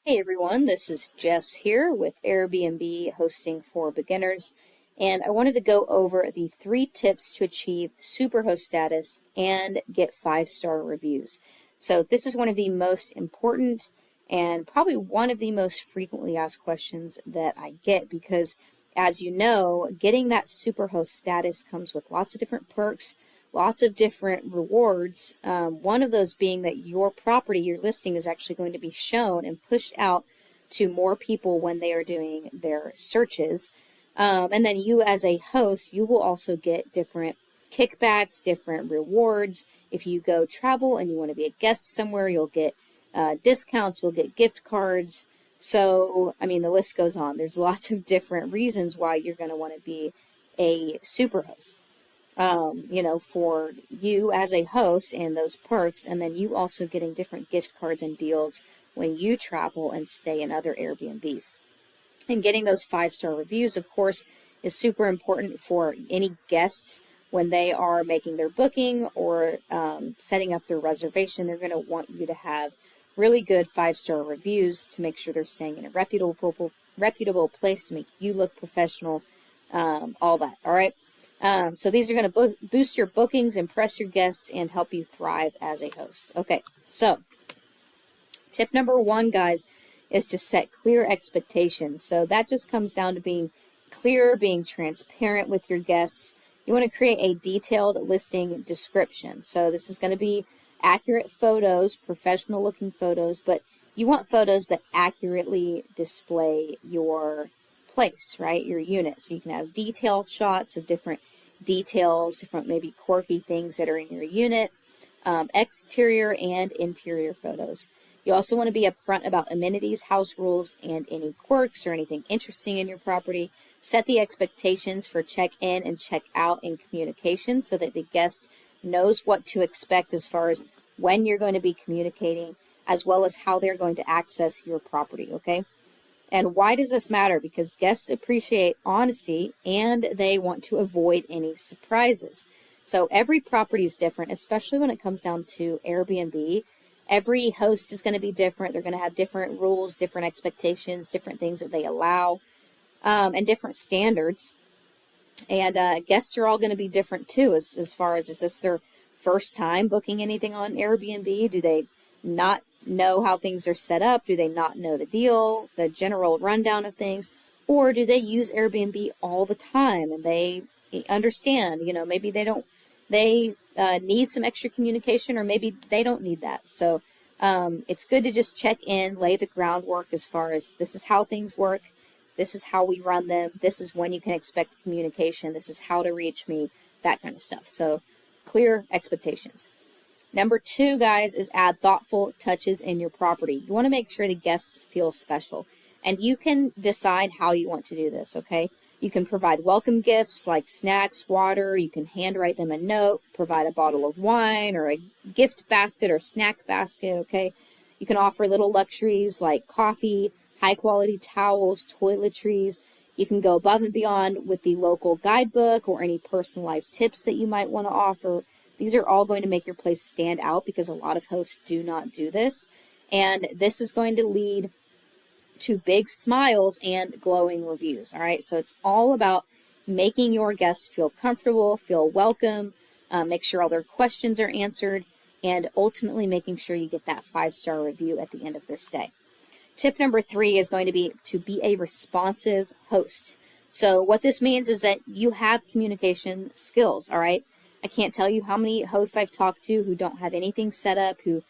Hey everyone, this is Jess here with Airbnb hosting for beginners, and I wanted to go over the 3 tips to achieve Superhost status and get 5-star reviews. So this is one of the most important and probably one of the most frequently asked questions that I get because, as you know, getting that Superhost status comes with lots of different perks, lots of different rewards. One of those being that your property, your listing, is actually going to be shown and pushed out to more people when they are doing their searches. And then you as a host, you will also get different kickbacks, different rewards. If you go travel and you want to be a guest somewhere, you'll get discounts, you'll get gift cards. So, I mean, the list goes on. There's lots of different reasons why you're going to want to be a superhost. For you as a host and those perks, and then you also getting different gift cards and deals when you travel and stay in other Airbnbs. And getting those 5-star reviews, of course, is super important for any guests when they are making their booking or setting up their reservation. They're going to want you to have really good 5-star reviews to make sure they're staying in a reputable place to make you look professional, all that, all right? So these are going to boost your bookings, impress your guests, and help you thrive as a host. Okay, so tip number 1, guys, is to set clear expectations. So that just comes down to being clear, being transparent with your guests. You want to create a detailed listing description. So this is going to be accurate photos, professional looking photos, but you want photos that accurately display your place, right? Your unit. So you can have detailed shots of different details, different maybe quirky things that are in your unit, exterior and interior photos. You also want to be upfront about amenities, house rules, and any quirks or anything interesting in your property. Set the expectations for check-in and check-out in communication so that the guest knows what to expect as far as when you're going to be communicating, as well as how they're going to access your property, okay? And why does this matter? Because guests appreciate honesty and they want to avoid any surprises. So every property is different, especially when it comes down to Airbnb. Every host is going to be different. They're going to have different rules, different expectations, different things that they allow, and different standards. And guests are all going to be different too, as far as, is this their first time booking anything on Airbnb? Do they not know how things are set up? Do they not know the deal, the general rundown of things? Or do they use Airbnb all the time and they understand, maybe they need some extra communication, or maybe they don't need that. So it's good to just check in, lay the groundwork as far as this is how things work. This is how we run them. This is when you can expect communication. This is how to reach me, that kind of stuff. So clear expectations. Number 2, guys, is add thoughtful touches in your property. You want to make sure the guests feel special. And you can decide how you want to do this, okay? You can provide welcome gifts like snacks, water. You can handwrite them a note, provide a bottle of wine or a gift basket or snack basket, okay? You can offer little luxuries like coffee, high-quality towels, toiletries. You can go above and beyond with the local guidebook or any personalized tips that you might want to offer. These are all going to make your place stand out because a lot of hosts do not do this. And this is going to lead to big smiles and glowing reviews. All right, so it's all about making your guests feel comfortable, feel welcome, make sure all their questions are answered, and ultimately making sure you get that 5-star review at the end of their stay. Tip number 3 is going to be a responsive host. So what this means is that you have communication skills, all right? I can't tell you how many hosts I've talked to who don't have anything set up, who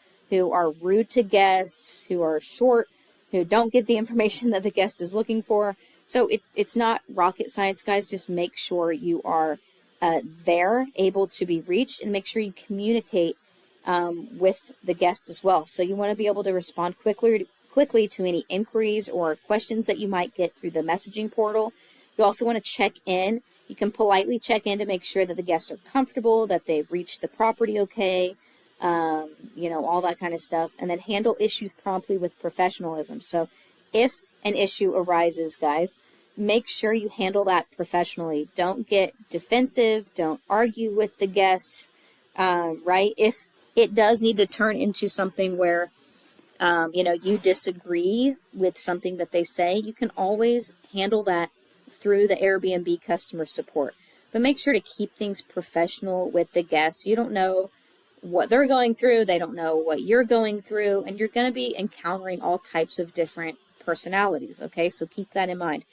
are rude to guests, who are short, who don't give the information that the guest is looking for. So it's not rocket science, guys. Just make sure you are there, able to be reached, and make sure you communicate with the guest as well. So you want to be able to respond quickly to any inquiries or questions that you might get through the messaging portal. You also want to check in. You can politely check in to make sure that the guests are comfortable, that they've reached the property okay, all that kind of stuff. And then handle issues promptly with professionalism. So if an issue arises, guys, make sure you handle that professionally. Don't get defensive. Don't argue with the guests, right? If it does need to turn into something where you disagree with something that they say, you can always handle that through the Airbnb customer support. But make sure to keep things professional with the guests. You don't know what they're going through, they don't know what you're going through, and you're going to be encountering all types of different personalities, okay? So keep that in mind.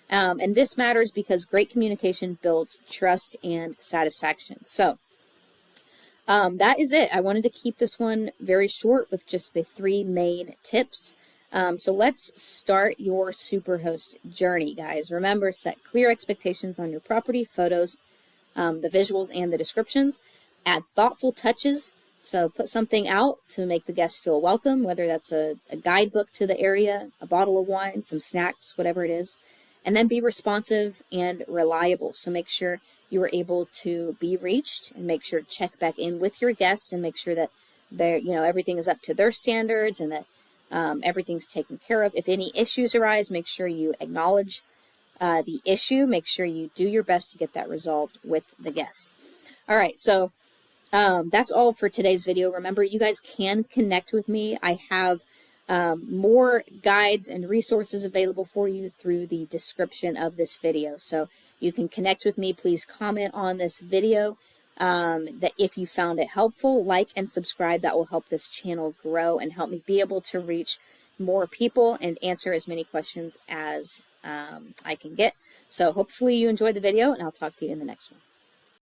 And this matters because great communication builds trust and satisfaction. So that is it. I wanted to keep this one very short with just the 3 main tips. So let's start your Superhost journey, guys. Remember, set clear expectations on your property, photos, the visuals, and the descriptions. Add thoughtful touches. So put something out to make the guests feel welcome, whether that's a guidebook to the area, a bottle of wine, some snacks, whatever it is. And then be responsive and reliable. So make sure you are able to be reached, and make sure to check back in with your guests and make sure that everything is up to their standards and that everything's taken care of. If any issues arise, make sure you acknowledge the issue. Make sure you do your best to get that resolved with the guests. All right, so that's all for today's video. Remember, you guys can connect with me. I have more guides and resources available for you through the description of this video. So you can connect with me. Please comment on this video that if you found it helpful, like and subscribe. That will help this channel grow and help me be able to reach more people and answer as many questions as I can get. So hopefully you enjoyed the video, and I'll talk to you in the next one.